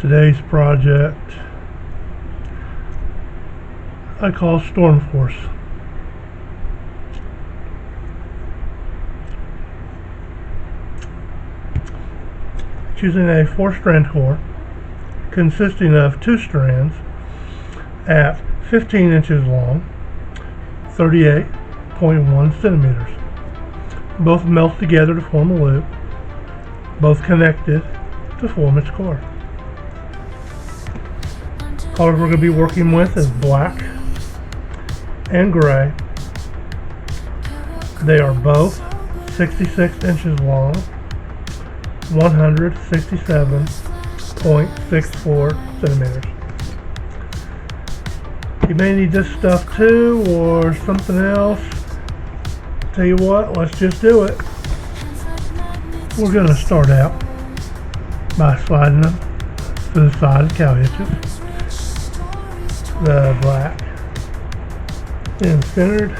Today's project I call Storm Force. Choosing a 4-strand core consisting of 2 strands at 15 inches long, 38.1 centimeters. Both melt together to form a loop, both connected to form its core. Colors we're going to be working with is black and gray. They are both 66 inches long, 167.64 centimeters. You may need this stuff too, or something else. Tell you what, let's just do it. We're going to start out by sliding them to the side of the cow hitches. The black, then centered,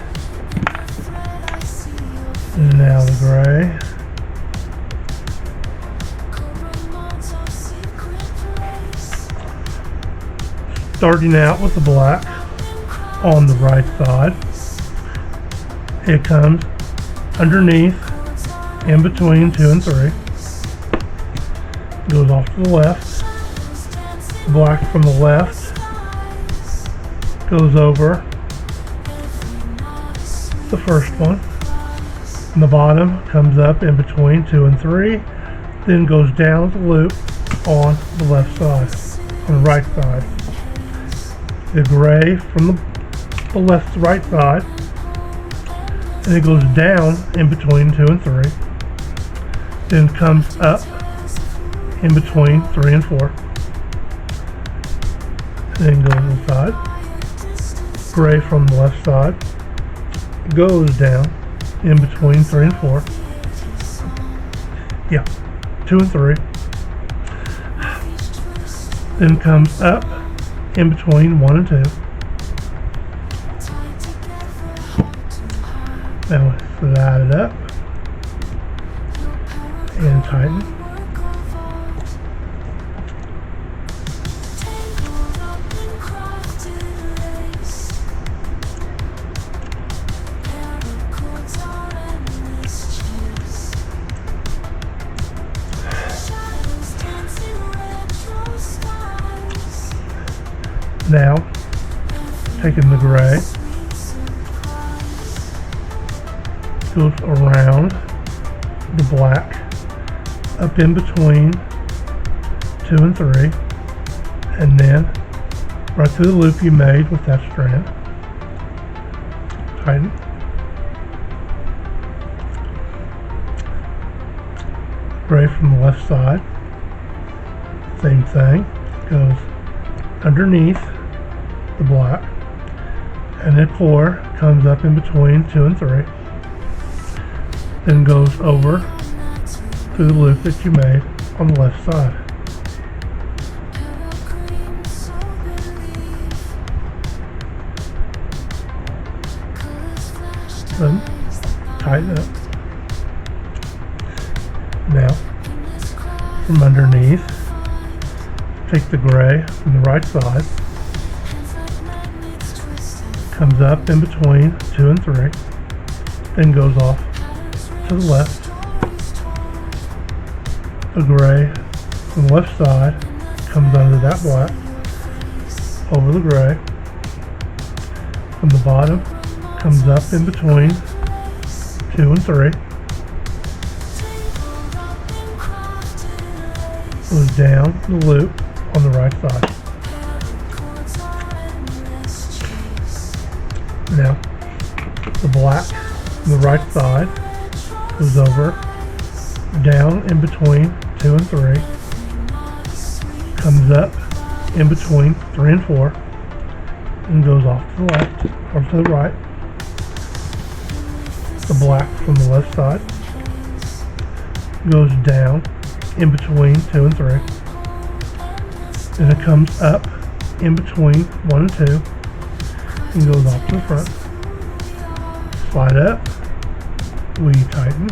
now the gray, starting out with the black on the right side. It comes underneath, in between 2 and 3, goes off to the left. Black from the left goes over the first one, and the bottom comes up in between 2 and 3, then goes down the loop on the left side, on the right side. The gray from the left to right side, and it goes down in between 2 and 3, then comes up in between 3 and 4, then goes inside. Gray from the left side goes down in between 3 and 4. Yeah, 2 and 3. Then comes up in between 1 and 2. Now we slide it up and tighten. Now, taking the gray, goes around the black, up in between 2 and 3, and then right through the loop you made with that strand. Tighten. Gray from the left side, same thing, goes underneath the black, and the core comes up in between 2 and 3, then goes over through the loop that you made on the left side. Then tighten up. Now, from underneath, take the gray from the right side, comes up in between 2 and 3, then goes off to the left. The gray from the left side comes under that black, over the gray. From the bottom, comes up in between 2 and 3. Goes down the loop on the right side. Now, the black on the right side goes over, down in between 2 and 3, comes up in between 3 and 4, and goes off to the left or to the right. The black from the left side goes down in between 2 and 3. Then it comes up in between 1 and 2 and goes off to the front. Slide up, we tighten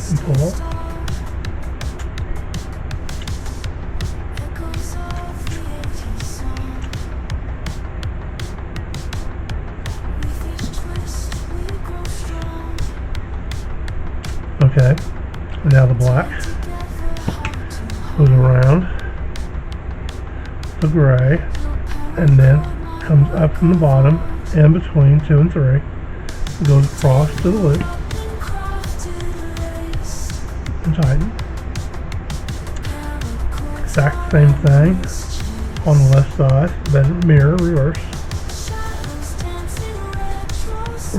and pull. Okay, now the black goes around the gray and then comes up from the bottom in between 2 and 3. It goes across to the loop and tighten. Exact same thing on the left side, then mirror reverse.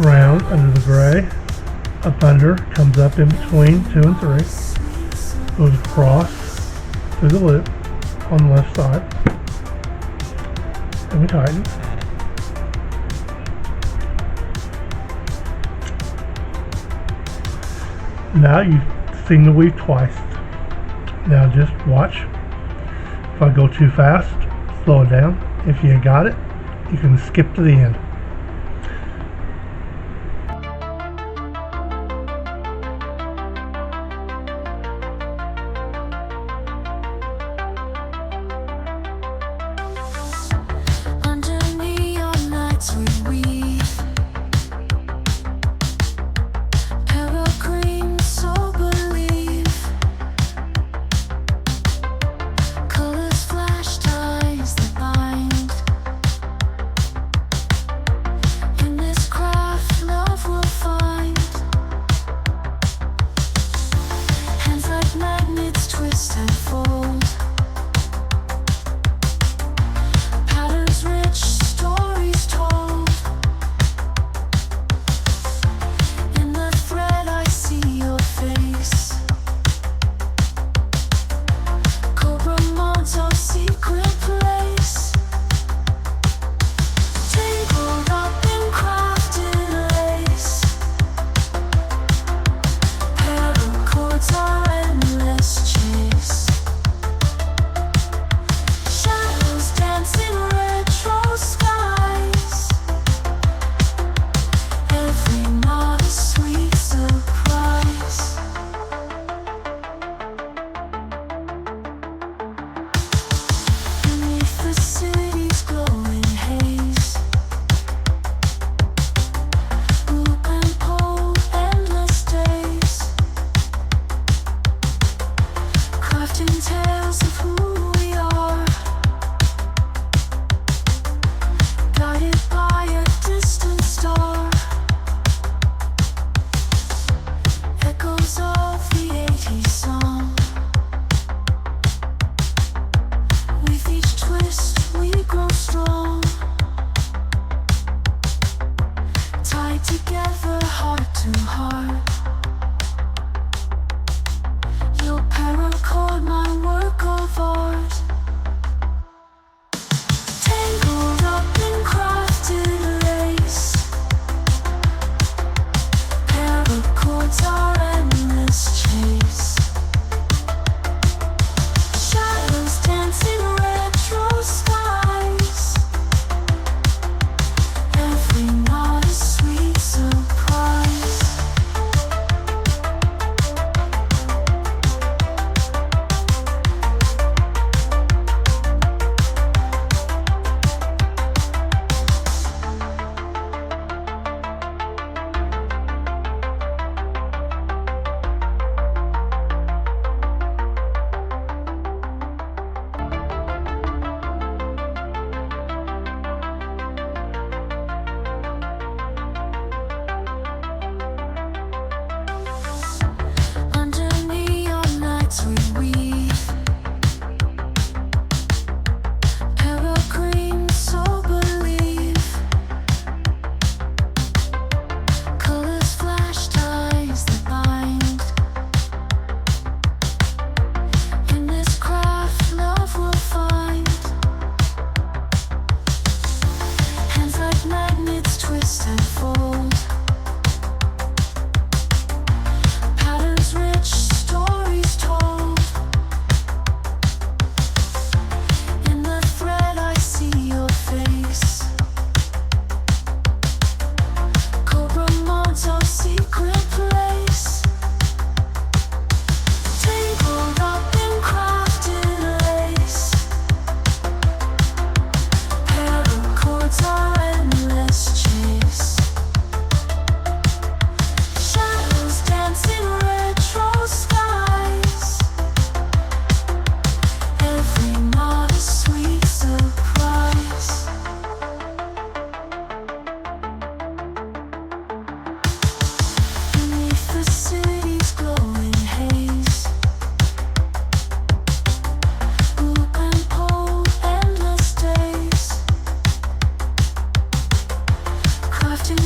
Round under the gray, up under, comes up in between 2 and 3, goes across through the loop on the left side, and we tighten. Now you've seen the weave twice. Now just watch. If I go too fast, slow it down. If you got it, you can skip to the end.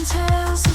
tales